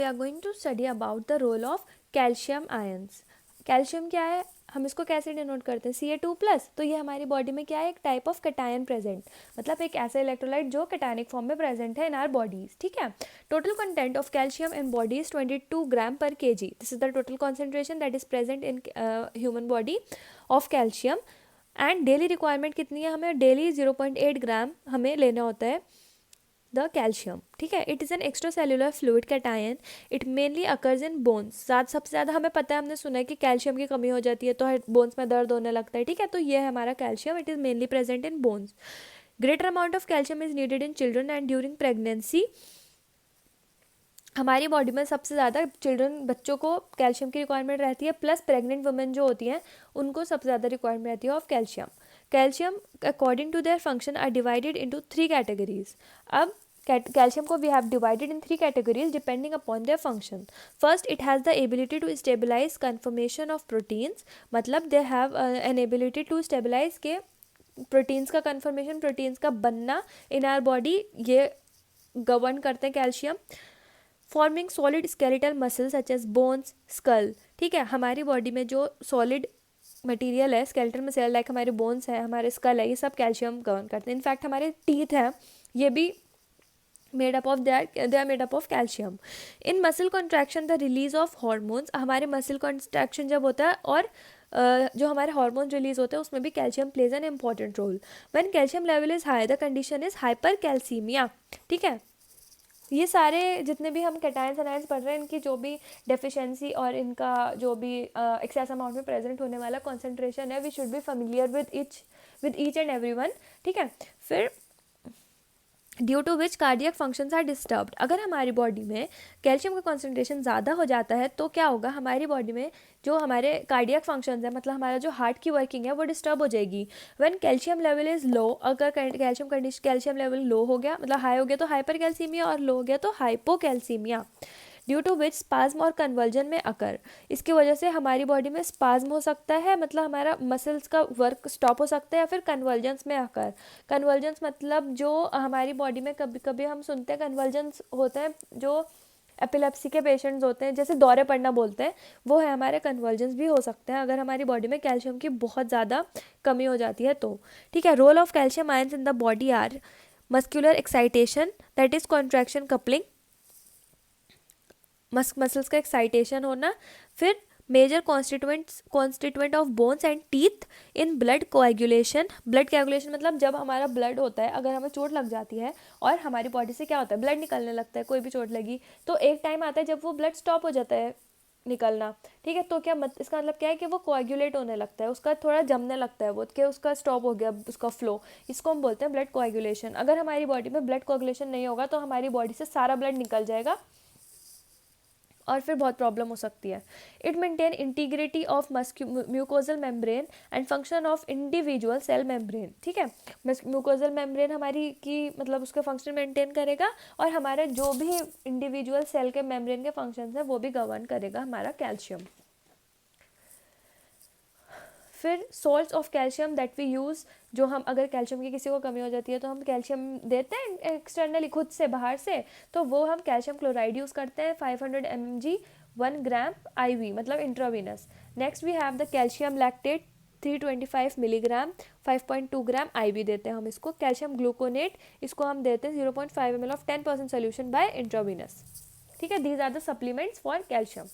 We are going to study about the role of calcium ions. Calcium क्या है, हम इसको कैसे डिनोट करते हैं, Ca2+। तो ये हमारी बॉडी में क्या है, एक टाइप ऑफ कैटायन प्रेजेंट, मतलब एक ऐसा इलेक्ट्रोलाइट जो कैटायनिक फॉर्म में प्रेजेंट है इन आर बॉडीज। ठीक है। Total content of calcium in body is 22 gram पर kg। This is the total concentration that is present in human body of calcium. And daily requirement कितनी है, हमें daily 0.8 ग्राम हमें लेना होता है द कैल्शियम। ठीक है। It is an extra cellular fluid cation. It mainly occurs in bones. सबसे ज़्यादा हमें पता है, हमने सुना है कि कैल्शियम की कमी हो जाती है तो बोन्स में दर्द होने लगता है। ठीक है। तो ये है हमारा calcium. It is mainly present in bones. Greater amount of calcium is needed in children and during pregnancy. हमारी बॉडी में सबसे ज़्यादा बच्चों को कैल्शियम की रिक्वायरमेंट रहती है, प्लस प्रेग्नेंट वुमेन जो होती हैं उनको सबसे ज़्यादा रिक्वायरमेंट रहती है of calcium. Calcium according to their function are divided into 3 categories. अब calcium को we have divided in 3 categories depending upon their function. First, it has the ability to stabilize conformation of proteins, मतलब they have an ability to stabilize के proteins का conformation, proteins का बनना in our body, ये govern करते हैं calcium. Forming solid skeletal muscles such as bones, skull. ठीक है। हमारी बॉडी में जो सॉलिड मटेरियल है, स्केलेटल मसल, लाइक हमारे बोन्स है, हमारे स्कल है, ये सब कैल्शियम गवर्न करते हैं। इनफैक्ट हमारे टीथ हैं, ये भी made up of that, they are made up of calcium. In muscle contraction the release of hormones, हमारे muscle contraction जब होता है और जो हमारे हार्मोन रिलीज होते हैं उसमें भी calcium plays an important role. When calcium level is high the condition is hypercalcaemia. ठीक है। ये सारे जितने भी हम कैटायंस एनायंस पढ़ रहे हैं, इनकी जो भी डेफिशिएंसी और इनका जो भी एक्सेस अमाउंट में प्रेजेंट होने वाला कॉन्सेंट्रेशन है, we should be familiar with each and every one. ठीक है। फिर due to which cardiac functions are disturbed. अगर हमारी बॉडी में कैल्शियम का कॉन्सेंट्रेशन ज़्यादा हो जाता है तो क्या होगा, हमारी बॉडी में जो हमारे कार्डियक फंक्शंस है, मतलब हमारा जो हार्ट की वर्किंग है वो डिस्टर्ब हो जाएगी। When calcium level is low, अगर कैल्शियम लेवल लो हो गया, मतलब हाई हो गया तो हाइपरकैल्सीमिया, और लो हो गया तो hypocalcaemia. Due to which spasm और कन्वर्जन में अकर। इसकी वजह से हमारी बॉडी में स्पाज्म हो सकता है, मतलब हमारा मसल्स का वर्क स्टॉप हो सकता है, या फिर कन्वर्जेंस में अकर। कन्वर्जेंस मतलब जो हमारी बॉडी में कभी कभी हम सुनते हैं कन्वर्जेंस होते हैं, जो एपिलेप्सी के पेशेंट्स होते हैं, जैसे दौरे पड़ना बोलते हैं, वो है हमारे कन्वर्जेंस भी हो सकते हैं अगर हमारी बॉडी में कैल्शियम की बहुत ज़्यादा कमी हो जाती है तो। ठीक है। Role of calcium ions in the body are muscular excitation, that is contraction coupling, muscles का एक्साइटेशन होना। फिर major constituent of bones and teeth in blood coagulation. Blood coagulation मतलब जब हमारा ब्लड होता है, अगर हमें चोट लग जाती है और हमारी बॉडी से क्या होता है, ब्लड निकलने लगता है, कोई भी चोट लगी तो एक टाइम आता है जब वो ब्लड स्टॉप हो जाता है निकलना। ठीक है। तो क्या इसका मतलब क्या है कि वो कोएगुलेट होने लगता है, उसका थोड़ा जमने लगता है वो, कि उसका स्टॉप हो गया उसका फ्लो, इसको हम बोलते हैं ब्लड कोएगुलेशन। अगर हमारी बॉडी में ब्लड कोएगुलेशन नहीं होगा तो हमारी बॉडी से सारा ब्लड निकल जाएगा और फिर बहुत प्रॉब्लम हो सकती है। It maintain integrity of mucosal membrane and function of individual cell membrane. ठीक है। म्यूकोजल मेम्ब्रेन हमारी की मतलब उसका फंक्शन मेंटेन करेगा, और हमारे जो भी इंडिविजुअल सेल के मेम्ब्रेन के फंक्शंस हैं वो भी गवर्न करेगा हमारा कैल्शियम। फिर source of calcium that we use, जो हम अगर कैल्शियम की किसी को कमी हो जाती है तो हम कैल्शियम देते हैं एक्सटर्नली खुद से बाहर से, तो वो हम कैल्शियम क्लोराइड यूज़ करते हैं 500 mg 1 ग्राम IV, मतलब intravenous. Next we have the calcium lactate 325 milligram 5.2 gram IV देते हैं हम इसको। कैल्शियम ग्लूकोनेट, इसको हम देते हैं 0.5 ml of 10% solution by intravenous. ठीक है। These are the supplements for calcium.